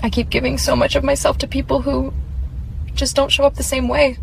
I keep giving so much of myself to people who just don't show up the same way.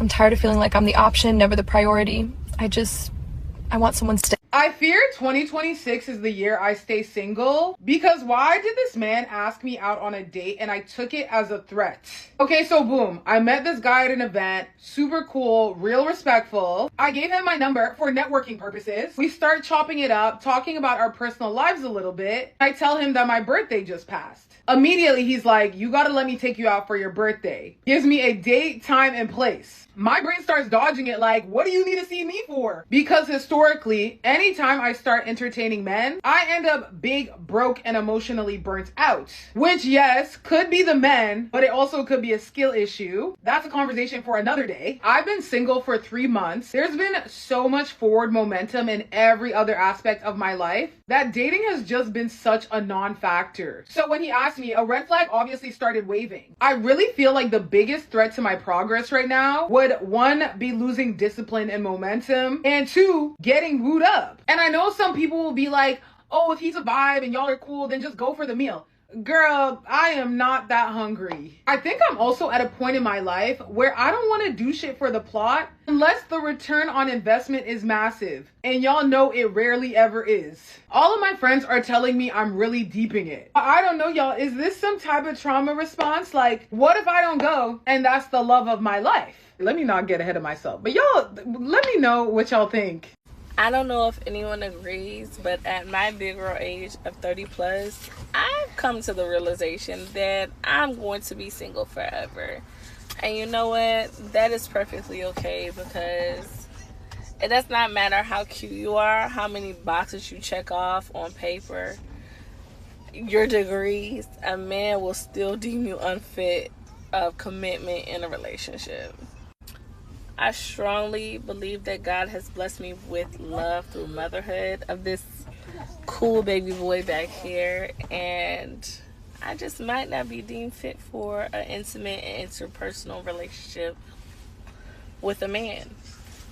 I'm tired of feeling like I'm the option, never the priority. I want someone to stay. I fear 2026 is the year I stay single, because why did this man ask me out on a date and I took it as a threat? Okay, so boom, I met this guy at an event, super cool, real respectful. I gave him my number for networking purposes. We start chopping it up, talking about our personal lives a little bit. I tell him that my birthday just passed. Immediately he's like, you gotta let me take you out for your birthday. Gives me a date, time, and place. My brain starts dodging it like, what do you need to see me for? Because historically, anytime I start entertaining men, I end up big, broke, and emotionally burnt out. Which, yes, could be the men, but it also could be a skill issue. That's a conversation for another day. I've been single for 3 months. There's been so much forward momentum in every other aspect of my life that dating has just been such a non-factor. So when he asked me, a red flag obviously started waving. I really feel like the biggest threat to my progress right now would, 1, be losing discipline and momentum, and 2, getting wooed up. And I know some people will be like, oh, if he's a vibe and y'all are cool, then just go for the meal. Girl, I am not that hungry. I think I'm also at a point in my life where I don't want to do shit for the plot unless the return on investment is massive. And y'all know it rarely ever is. All of my friends are telling me I'm really deeping it. I don't know, y'all. Is this some type of trauma response? Like, what if I don't go and that's the love of my life? Let me not get ahead of myself. But y'all, let me know what y'all think. I don't know if anyone agrees, but at my big girl age of 30 plus, I've come to the realization that I'm going to be single forever. And you know what? That is perfectly okay, because it does not matter how cute you are, how many boxes you check off on paper, your degrees, a man will still deem you unfit of commitment in a relationship. I strongly believe that God has blessed me with love through motherhood of this cool baby boy back here, and I just might not be deemed fit for an intimate and interpersonal relationship with a man.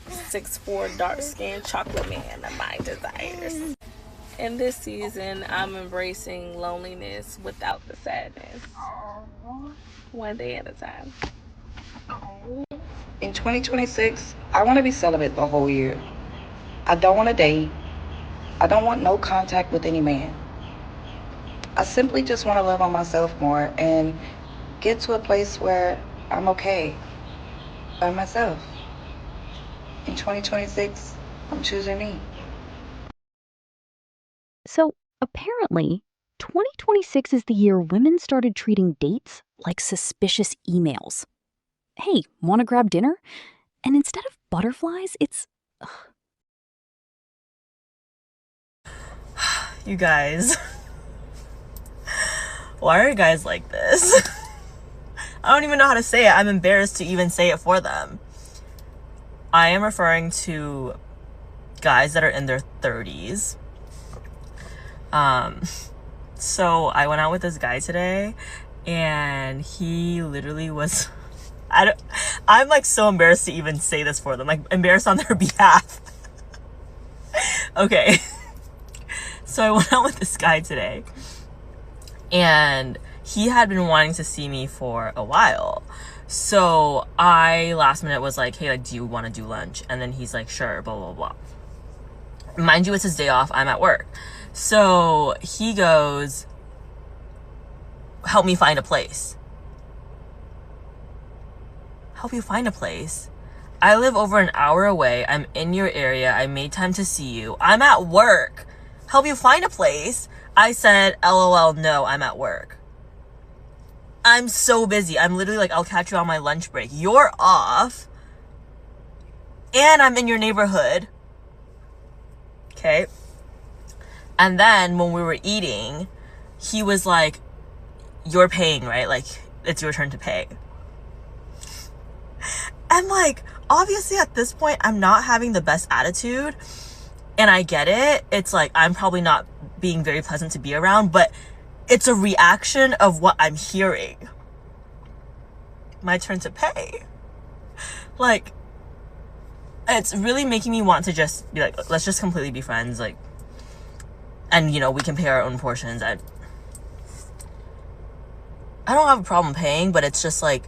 6'4", dark-skinned chocolate man of my desires. In this season, I'm embracing loneliness without the sadness. One day at a time. In 2026, I want to be celibate the whole year. I don't want to date. I don't want no contact with any man. I simply just want to love on myself more and get to a place where I'm okay by myself. In 2026, I'm choosing me. So apparently, 2026 is the year women started treating dates like suspicious emails. Hey, want to grab dinner? And instead of butterflies, it's... You guys. Why are you guys like this? I don't even know how to say it. I'm embarrassed to even say it for them. I am referring to guys that are in their 30s. So I went out with this guy today, and he literally was... I'm like so embarrassed to even say this for them, like embarrassed on their behalf. Okay. So I went out with this guy today, and he had been wanting to see me for a while. So I last minute was like, hey, like, do you want to do lunch? And then he's like, sure, blah, blah, blah. Mind you, it's his day off. I'm at work. So he goes, help me find a place. Help you find a place? I live over an hour away. I'm in your area. I made time to see you. I'm at work. Help you find a place? I said, LOL, no, I'm at work. I'm so busy. I'm literally like, I'll catch you on my lunch break. You're off. And I'm in your neighborhood. Okay. And then when we were eating, he was like, you're paying, right? Like, it's your turn to pay. And like, obviously at this point, I'm not having the best attitude, and I get it. It's like, I'm probably not being very pleasant to be around, but it's a reaction of what I'm hearing. My turn to pay. Like, it's really making me want to just be like, let's just completely be friends. Like, and you know, we can pay our own portions. I don't have a problem paying, but it's just like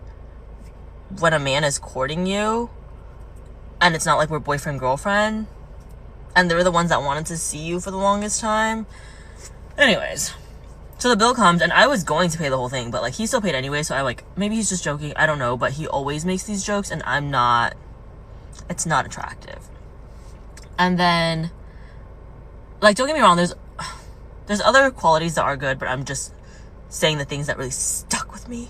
when a man is courting you and it's not like we're boyfriend girlfriend and they're the ones that wanted to see you for the longest time. Anyways, so the bill comes and I was going to pay the whole thing, but like he still paid anyway. So I like, maybe he's just joking, I don't know, but he always makes these jokes and it's not attractive. And then, like, don't get me wrong, there's other qualities that are good, but I'm just saying the things that really stuck with me.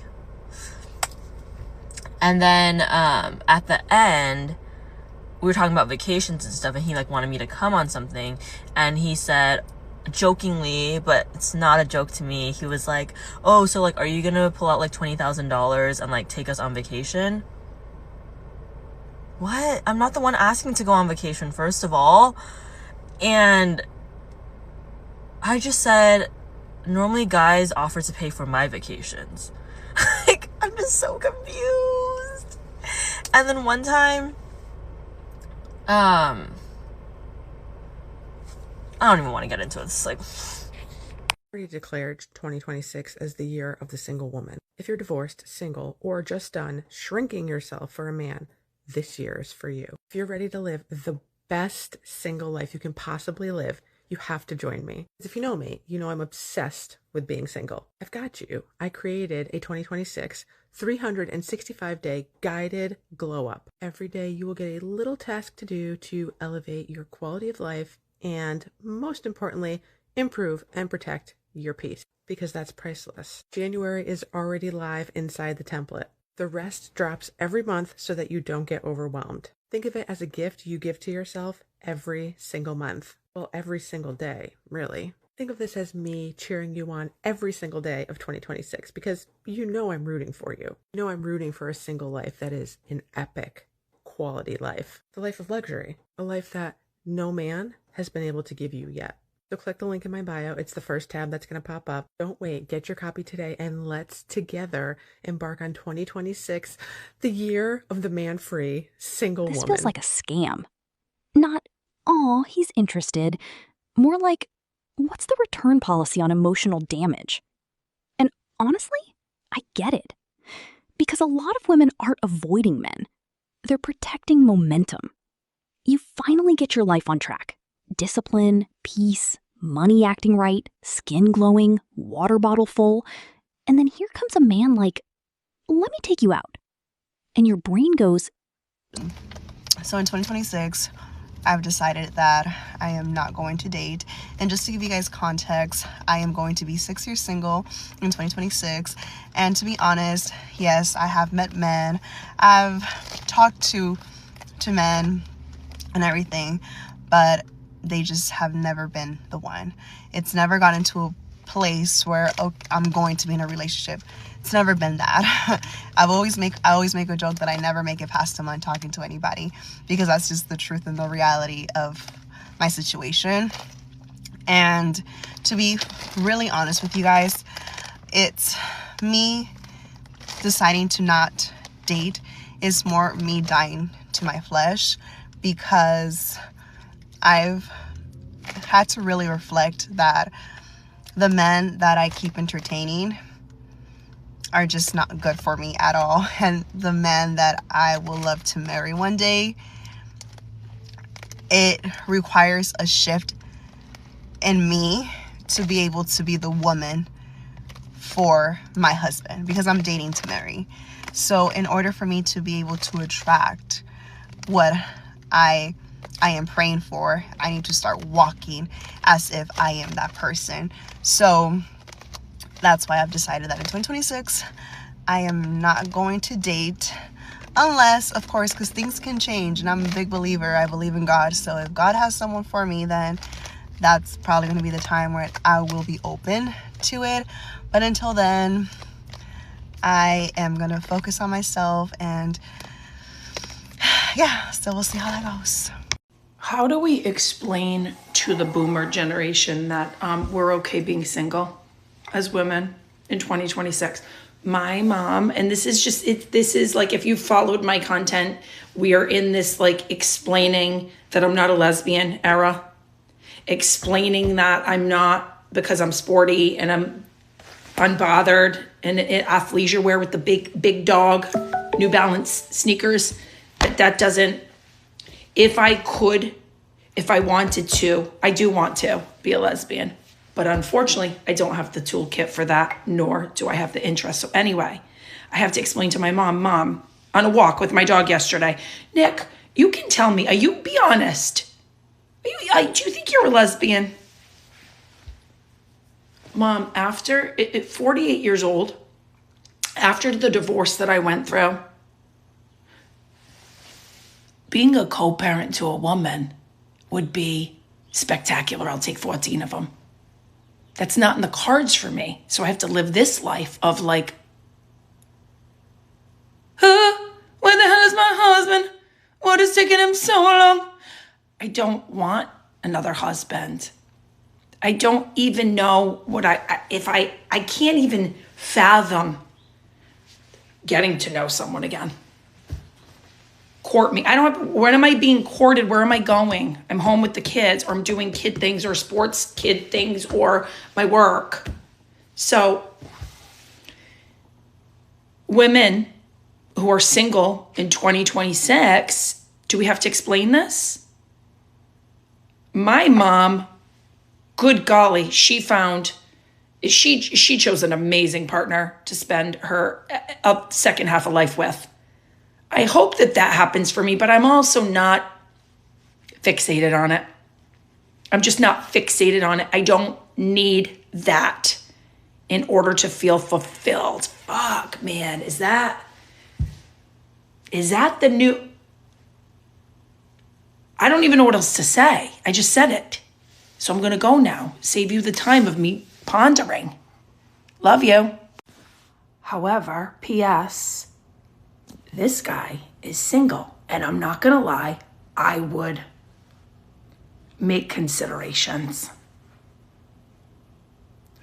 And then at the end, we were talking about vacations and stuff, and he like wanted me to come on something, and he said jokingly, but it's not a joke to me, he was like, oh, so like, are you gonna pull out like $20,000 and like take us on vacation? What? I'm not the one asking to go on vacation, first of all. And I just said, normally guys offer to pay for my vacations. Like, I'm just so confused. And then one time, I don't even want to get into it. It's like, Already declared 2026 as the year of the single woman. If you're divorced, single, or just done shrinking yourself for a man, this year is for you. If you're ready to live the best single life you can possibly live, you have to join me. If you know me, you know I'm obsessed with being single. I've got you. I created a 2026 365-day guided glow up. Every day you will get a little task to do to elevate your quality of life and, most importantly, improve and protect your peace, because that's priceless. January is already live inside the template. The rest drops every month so that you don't get overwhelmed. Think of it as a gift you give to yourself every single month. Well, every single day, really. Think of this as me cheering you on every single day of 2026, because you know I'm rooting for you. You know I'm rooting for a single life that is an epic quality life. The life of luxury. A life that no man has been able to give you yet. So click the link in my bio. It's the first tab that's going to pop up. Don't wait. Get your copy today, and let's together embark on 2026, the year of the man-free single woman. This feels like a scam. Not, aw, he's interested. More like, what's the return policy on emotional damage? And honestly, I get it. Because a lot of women aren't avoiding men. They're protecting momentum. You finally get your life on track. Discipline, peace, money acting right, skin glowing, water bottle full. And then here comes a man like, let me take you out. And your brain goes, so in 2026, I've decided that I am not going to date. And just to give you guys context, I am going to be 6 years single in 2026. And to be honest, yes, I have met men. I've talked to men and everything, but they just have never been the one. It's never gotten to a place where, oh, I'm going to be in a relationship. It's never been that. I always make a joke that I never make it past a month talking to anybody, because that's just the truth and the reality of my situation. And to be really honest with you guys, it's me deciding to not date is more me dying to my flesh, because I've had to really reflect that the men that I keep entertaining are just not good for me at all. And the man that I will love to marry one day, it requires a shift in me to be able to be the woman for my husband, because I'm dating to marry. So in order for me to be able to attract what I am praying for, I need to start walking as if I am that person. So that's why I've decided that in 2026, I am not going to date, unless, of course, because things can change, and I'm a big believer. I believe in God. So if God has someone for me, then that's probably going to be the time where I will be open to it. But until then, I am going to focus on myself, and yeah, so we'll see how that goes. How do we explain to the boomer generation that we're okay being single as women in 2026? My mom, and this is just, this is like, if you followed my content, we are in this like explaining that I'm not a lesbian era, explaining that I'm not, because I'm sporty and I'm unbothered, and athleisure wear with the big dog New Balance sneakers. That doesn't, if I wanted to, I do want to be a lesbian. But unfortunately, I don't have the toolkit for that, nor do I have the interest. So anyway, I have to explain to my mom, on a walk with my dog yesterday, Nick, you can tell me, be honest. Do you think you're a lesbian? Mom, after 48 years old, after the divorce that I went through, being a co-parent to a woman would be spectacular. I'll take 14 of them. That's not in the cards for me. So I have to live this life of like, where the hell is my husband? What is taking him so long? I don't want another husband. I don't even know what I can't even fathom getting to know someone again. Court me. When am I being courted? Where am I going? I'm home with the kids, or I'm doing kid things or sports kid things or my work. So women who are single in 2026, do we have to explain this? My mom, good golly, she chose an amazing partner to spend her second half of life with. I hope that happens for me, but I'm also not fixated on it. I'm just not fixated on it. I don't need that in order to feel fulfilled. Fuck, man, is that the new... I don't even know what else to say. I just said it. So I'm going to go now. Save you the time of me pondering. Love you. However, P.S., this guy is single. And I'm not going to lie, I would make considerations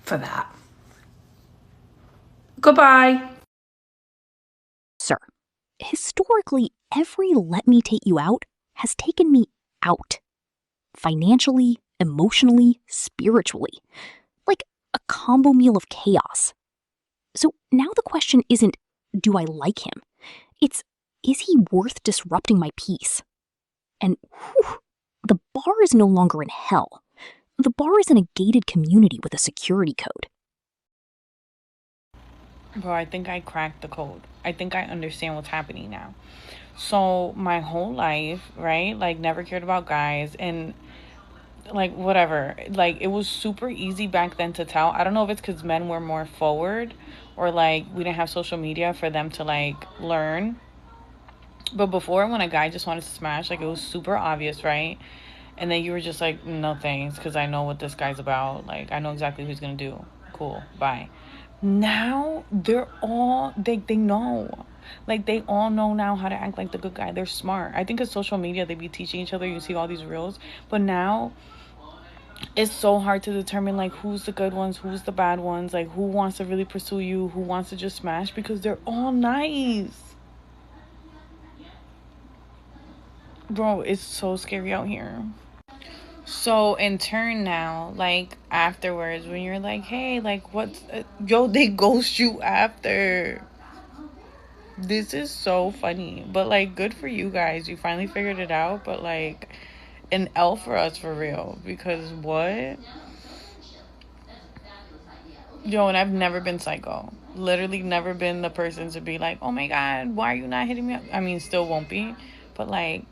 for that. Goodbye. Sir, historically, every let me take you out has taken me out. Financially, emotionally, spiritually. Like a combo meal of chaos. So now the question isn't, do I like him? It's, is he worth disrupting my peace? And whew, the bar is no longer in hell. The bar is in a gated community with a security code. Bro, I think I cracked the code. I think I understand what's happening now. So my whole life, right, like never cared about guys and like whatever. Like it was super easy back then to tell. I don't know if it's because men were more forward or like we didn't have social media for them to like learn. But before, when a guy just wanted to smash, like it was super obvious, right? And then you were just like, no thanks, because I know what this guy's about. Like I know exactly what he's gonna do. Cool, bye. Now they're all they know. Like they all know now how to act like the good guy. They're smart. I think with social media they be teaching each other. You see all these reels, but now it's so hard to determine like who's the good ones, who's the bad ones, like who wants to really pursue you, who wants to just smash, because they're all nice. Bro, it's so scary out here. So in turn now, like afterwards, when you're like, hey, like what's yo, they ghost you after. This is so funny, but like good for you guys, you finally figured it out. But like an L for us for real, because what, yo, and I've never been psycho, literally never been the person to be like, oh my god, why are you not hitting me up? I mean, still won't be, but like,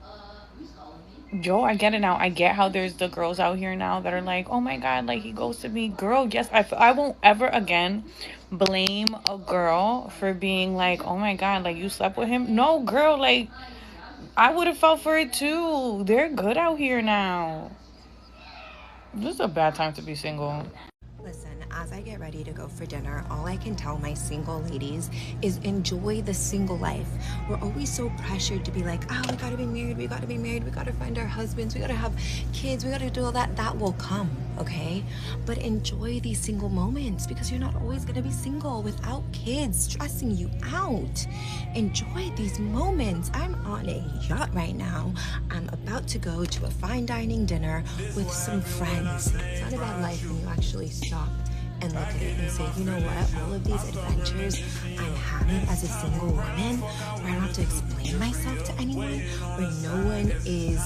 yo, I get it now. I get how there's the girls out here now that are like, oh my god, like he ghosted me. Girl, yes, I won't ever again blame a girl for being like, oh my god, like you slept with him. No, girl, like I would have felt for it too. They're good out here now. This is a bad time to be single. Listen, as I get ready to go for dinner, all I can tell my single ladies is enjoy the single life. We're always so pressured to be like, oh, we gotta be married, we gotta be married, we gotta find our husbands, we gotta have kids, we gotta do all that. That will come, okay? But enjoy these single moments, because you're not always gonna be single without kids stressing you out. Enjoy these moments. I'm on a yacht right now. I'm about to go to a fine dining dinner with some friends. It's not a bad life when you actually stop and look at it and say, you know what, all of these adventures I'm having as a single woman, where I don't have to explain myself to anyone, where no one is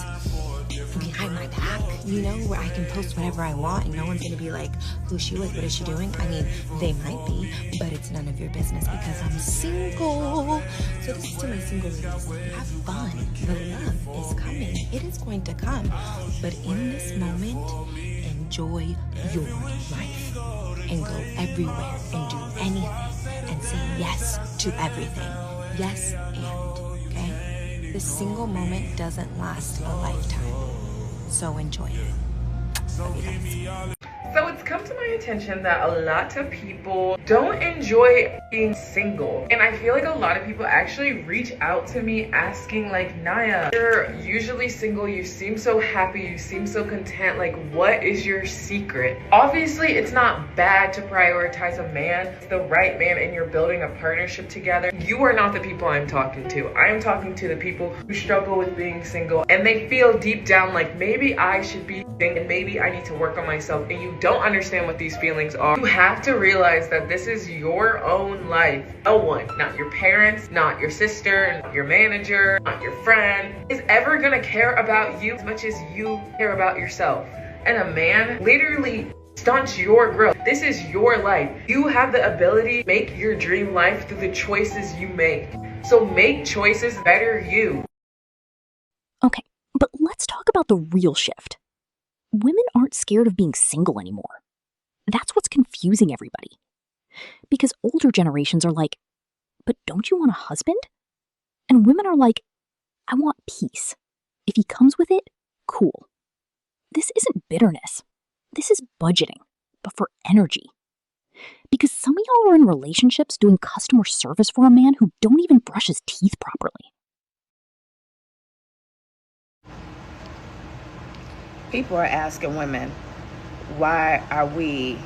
behind my back, you know, where I can post whatever I want and no one's gonna be like, who's she with, what is she doing? I mean, they might be, but it's none of your business because I'm single. So this is to my single ladies. Have fun. The love is coming. It is going to come. But in this moment, enjoy your life and go everywhere and do anything and say yes to everything. Yes and, okay? This single moment doesn't last a lifetime. So enjoy it. Love you guys. So it's come to my attention that a lot of people don't enjoy being single. And I feel like a lot of people actually reach out to me asking like, Naya, you're usually single, you seem so happy, you seem so content, like what is your secret? Obviously, it's not bad to prioritize a man. It's the right man and you're building a partnership together. You are not the people I'm talking to. I am talking to the people who struggle with being single and they feel deep down like maybe I should be single and maybe I need to work on myself, and you don't understand what these feelings are. You have to realize that this is your own life. No one, not your parents, not your sister, not your manager, not your friend, is ever gonna care about you as much as you care about yourself. And a man literally stunts your growth. This is your life. You have the ability to make your dream life through the choices you make. So make choices better you. Okay, but let's talk about the real shift. Women aren't scared of being single anymore. That's what's confusing everybody. Because older generations are like, but don't you want a husband? And women are like, I want peace. If he comes with it, cool. This isn't bitterness. This is budgeting, but for energy. Because some of y'all are in relationships doing customer service for a man who don't even brush his teeth properly. People are asking women, why are we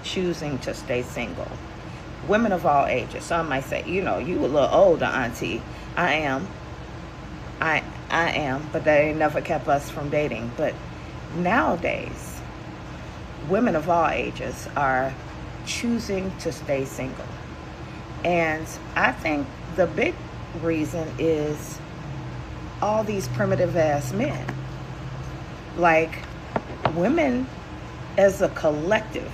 choosing to stay single? Women of all ages. Some might say, you know, you a little older, auntie. I am, but that ain't never kept us from dating. But nowadays, women of all ages are choosing to stay single. And I think the big reason is all these primitive ass men. Like, women as a collective,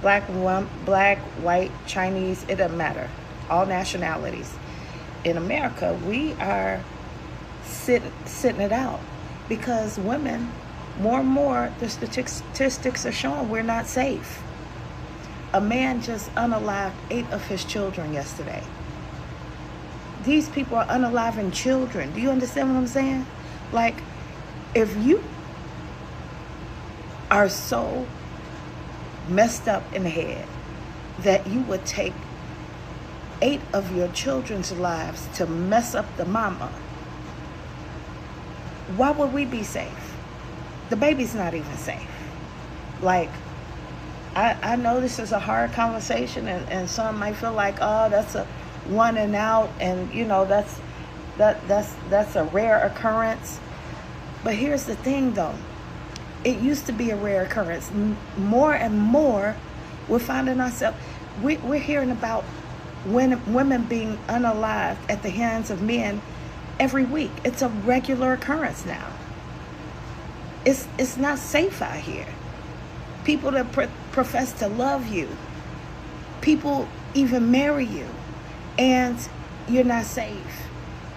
black, white, Chinese, it doesn't matter, all nationalities. In America, we are sitting it out because women, more and more, the statistics are showing we're not safe. A man just unalived 8 of his children yesterday. These people are unaliving children. Do you understand what I'm saying? Like, if you are so messed up in the head that you would take 8 of your children's lives to mess up the mama, why would we be safe? The baby's not even safe. Like, I know this is a hard conversation, and some might feel like, oh, that's a one and out, and you know, that's a rare occurrence. But here's the thing though, it used to be a rare occurrence. More and more, we're finding ourselves, we're hearing about women being unalived at the hands of men every week. It's a regular occurrence now. It's not safe out here. People that profess to love you, people even marry you, and you're not safe.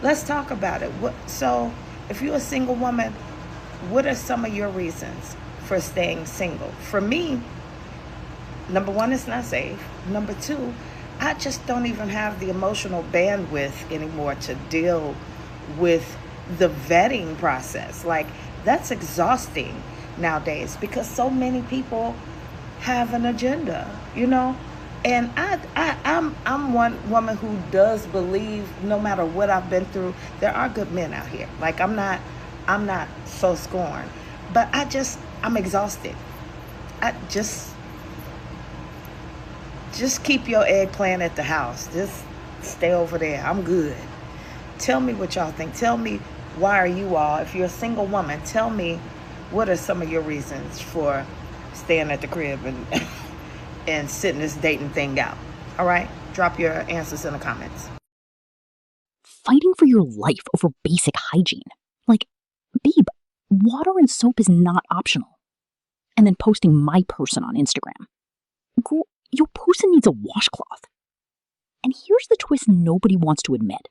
Let's talk about it. So if you're a single woman, what are some of your reasons for staying single? For me, number 1, it's not safe. Number 2, I just don't even have the emotional bandwidth anymore to deal with the vetting process. Like, that's exhausting nowadays because so many people have an agenda, you know? And I'm one woman who does believe, no matter what I've been through, there are good men out here. Like, I'm not so scorned, but I'm exhausted. I just keep your eggplant at the house. Just stay over there. I'm good. Tell me what y'all think. Tell me, why are you all, if you're a single woman, tell me what are some of your reasons for staying at the crib and and sitting this dating thing out. All right? Drop your answers in the comments. Fighting for your life over basic hygiene. Like, babe, water and soap is not optional. And then posting my person on Instagram. Girl, your person needs a washcloth. And here's the twist nobody wants to admit.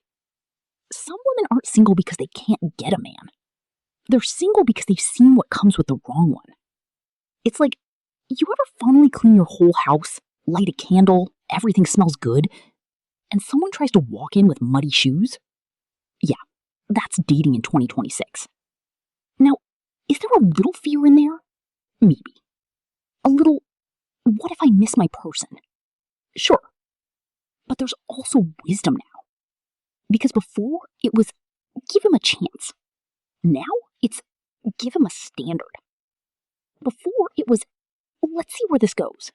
Some women aren't single because they can't get a man. They're single because they've seen what comes with the wrong one. It's like, you ever finally clean your whole house, light a candle, everything smells good, and someone tries to walk in with muddy shoes? Yeah, that's dating in 2026. Now, is there a little fear in there? Maybe. A little, what if I miss my person? Sure. But there's also wisdom now. Because before, it was, give him a chance. Now, it's, give him a standard. Before, it was, let's see where this goes.